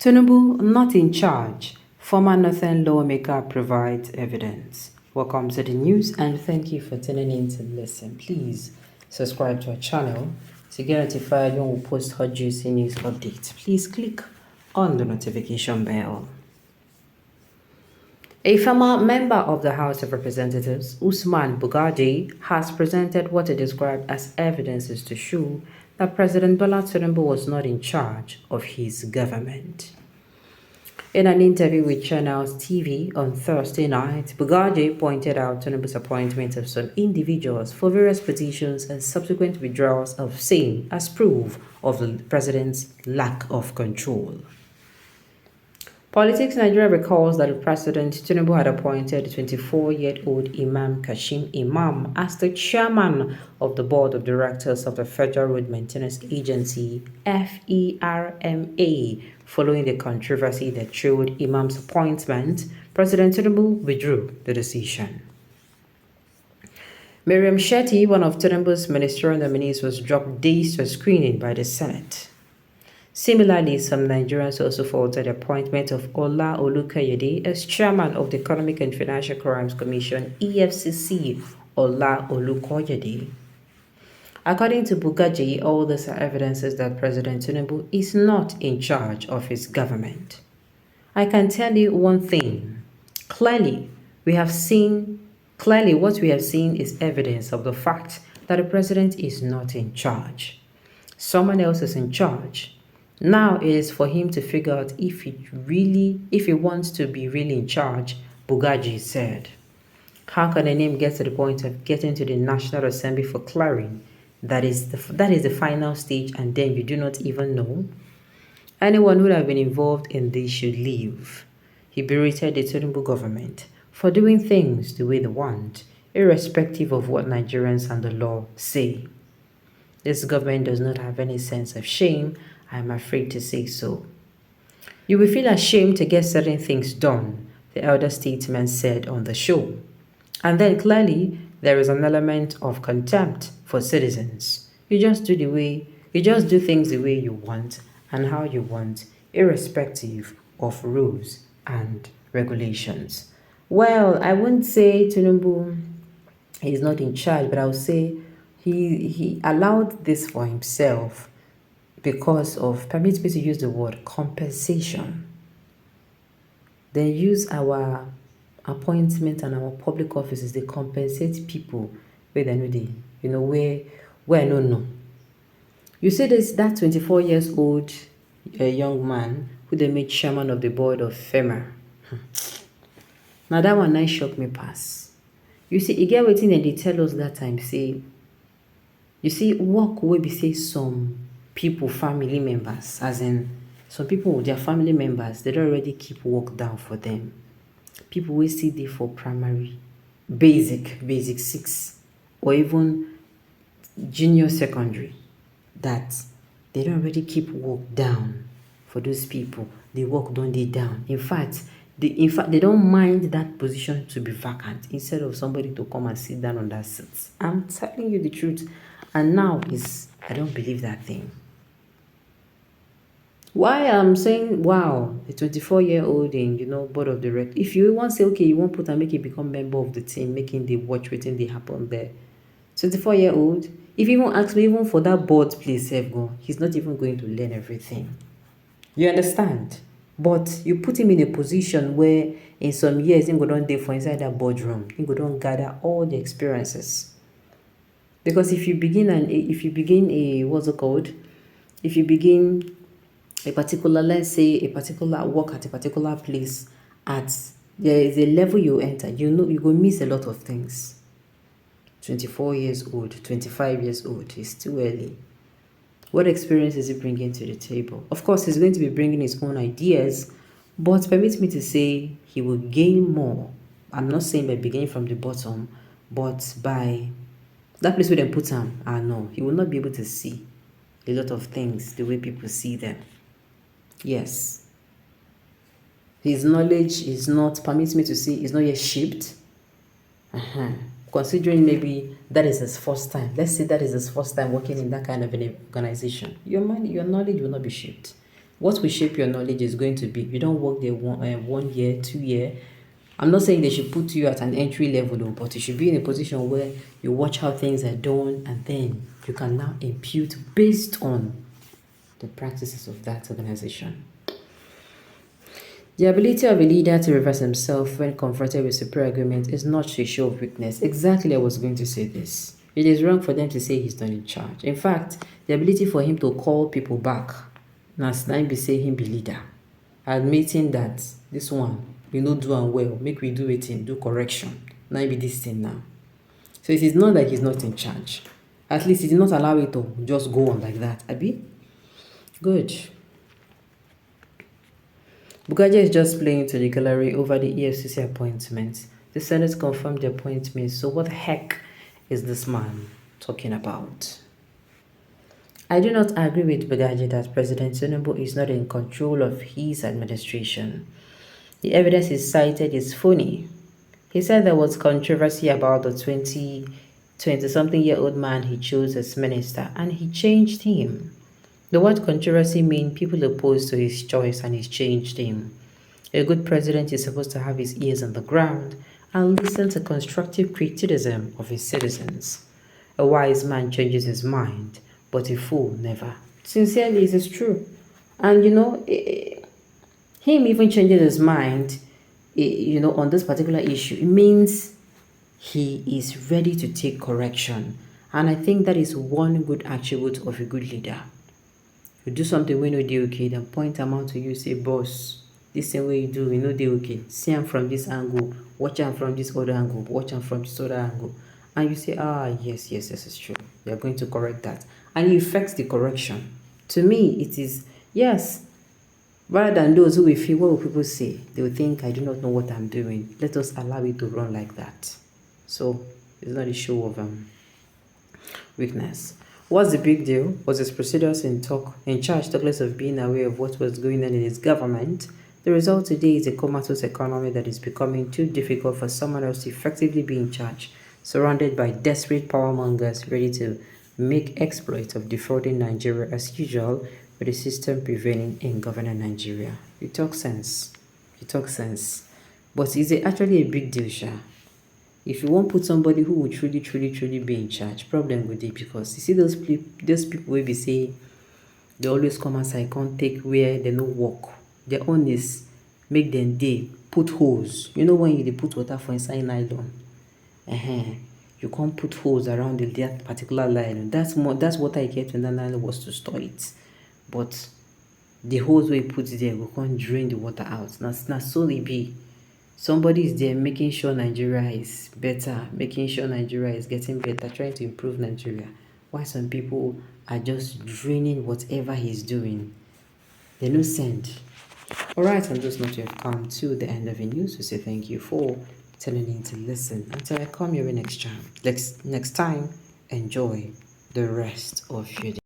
Tinubu not in charge. Former Northern Lawmaker provides evidence. Welcome to the news and thank you for tuning in to listen. Please subscribe to our channel to get notified when we post hot juicy news updates. Please click on the notification bell. A former member of the House of Representatives, Usman Bugaji, has presented what he described as evidences to show that President Bola Tinubu was not in charge of his government. In an interview with Channels TV on Thursday night, Bugaji pointed out Tinubu's appointment of some individuals for various positions and subsequent withdrawals of same as proof of the president's lack of control. Politics Nigeria recalls that President Tinubu had appointed 24-year-old Imam Kashim Imam as the chairman of the board of directors of the Federal Road Maintenance Agency, FERMA. Following the controversy that trailed Imam's appointment, President Tinubu withdrew the decision. Miriam Shetty, one of Tinubu's ministerial nominees, was dropped days to screening by the Senate. Similarly, some Nigerians also faulted the appointment of Ola Olukayede as chairman of the Economic and Financial Crimes Commission, EFCC. Ola Olukoyede. According to Bugaji, all these are evidences that President Tinubu is not in charge of his government. I can tell you one thing. Clearly, what we have seen is evidence of the fact that the president is not in charge. Someone else is in charge. Now it is for him to figure out if he wants to be really in charge, Bugaji said. How can a name get to the point of getting to the National Assembly for clearing? That is the final stage, and then you do not even know? Anyone who would have been involved in this should leave. He berated the Tinubu government for doing things the way they want, irrespective of what Nigerians and the law say. This government does not have any sense of shame, I am afraid to say so. You will feel ashamed to get certain things done, the elder statesman said on the show. And then clearly, there is an element of contempt for citizens. You just do things the way you want and how you want, irrespective of rules and regulations. Well, I wouldn't say Tinubu is not in charge, but I would say he allowed this for himself because of, permit me to use the word, compensation. They use our appointment and our public offices, they compensate people where they know where I don't know. You see that 24 years old young man who they made chairman of the board of FEMA. Now that one nice shock me pass. You see, you get waiting and they tell us that time, say, you see, work will be say some people, family members, as in some people with their family members, they don't already keep work down for them. People will see there for primary, basic 6, or even junior secondary, that they don't already keep work down for those people. The work don't dey down. In fact, they don't mind that position to be vacant instead of somebody to come and sit down on that seat. I'm telling you the truth. And now I don't believe that thing. Why I'm saying, wow, a 24-year-old in, board of directors. If you want to say, okay, you won't put and make it become member of the team, making the watch waiting they happen there. 24-year-old, if you even ask me, even for that board place, he's not even going to learn everything. You understand? But you put him in a position where in some years, he go down there for inside that boardroom. He go down gather all the experiences. Because if you begin a particular, let's say a particular work at a particular place, there is a level you enter, you go miss a lot of things. 24 years old, 25 years old, it's too early. What experience is he bringing to the table? Of course, he's going to be bringing his own ideas, but permit me to say he will gain more. I'm not saying by beginning from the bottom, but by that place where they put him, no, he will not be able to see a lot of things the way people see them. Yes. His knowledge is not, permits me to say, is not yet shaped. Considering maybe that is his first time. Let's say that is his first time working in that kind of an organization. Your knowledge will not be shaped. What will shape your knowledge is going to be, you don't work there 1 year, 2 year. I'm not saying they should put you at an entry level, though, but you should be in a position where you watch how things are done, and then you can now impute based on the practices of that organization. The ability of a leader to reverse himself when confronted with superior argument is not a show of weakness. Exactly, I was going to say this. It is wrong for them to say he's not in charge. In fact, the ability for him to call people back, now be say him be leader, admitting that this one we no do and well, make we do it in do correction. Now be this thing now. So it is not that he's not in charge. At least he did not allow it to just go on like that. Abi? Good. Bugaja is just playing to the gallery over the EFCC appointment. The Senate confirmed the appointment, so what the heck is this man talking about? I do not agree with Bugaja that President Tinubu is not in control of his administration. The evidence he cited is phony. He said there was controversy about the 20-something-year-old man he chose as minister, and he changed him. The word controversy means people opposed to his choice, and he's changed him. A good president is supposed to have his ears on the ground and listen to constructive criticism of his citizens. A wise man changes his mind, but a fool never. Sincerely, it is true. And him even changing his mind, on this particular issue, it means he is ready to take correction. And I think that is one good attribute of a good leader. You do something when you do okay, then point them out to you, say, boss, this same way you do, we know they okay. See them from this angle, watch them from this other angle, watch them from this other angle. And you say, yes, it's true. They are going to correct that. And it affects the correction. To me, it is, yes, rather than those who will feel, what will people say? They will think, I do not know what I'm doing. Let us allow it to run like that. So, it's not a show of weakness. What's the big deal? Was his procedures in charge, talk less of being aware of what was going on in his government? The result today is a comatose economy that is becoming too difficult for someone else to effectively be in charge, surrounded by desperate powermongers ready to make exploits of defrauding Nigeria as usual, with the system prevailing in governing Nigeria. You talk sense. But is it actually a big deal, Sha? If you won't put somebody who will truly be in charge, problem with it, because you see those people will be saying they always come outside, can't take where they no work. Their own is make them day put holes. You know when you put water for inside nylon, you can't put holes around that particular line. That's what I get when that nylon was to store it. But the holes we put there, we can't drain the water out. Now so it be. Somebody is there making sure Nigeria is better, making sure Nigeria is getting better, trying to improve Nigeria. Why some people are just draining whatever he's doing. They no send. Alright, on those notes, we have come to the end of the news. We say thank you for tuning in to listen. Until I come your way next time, enjoy the rest of your day.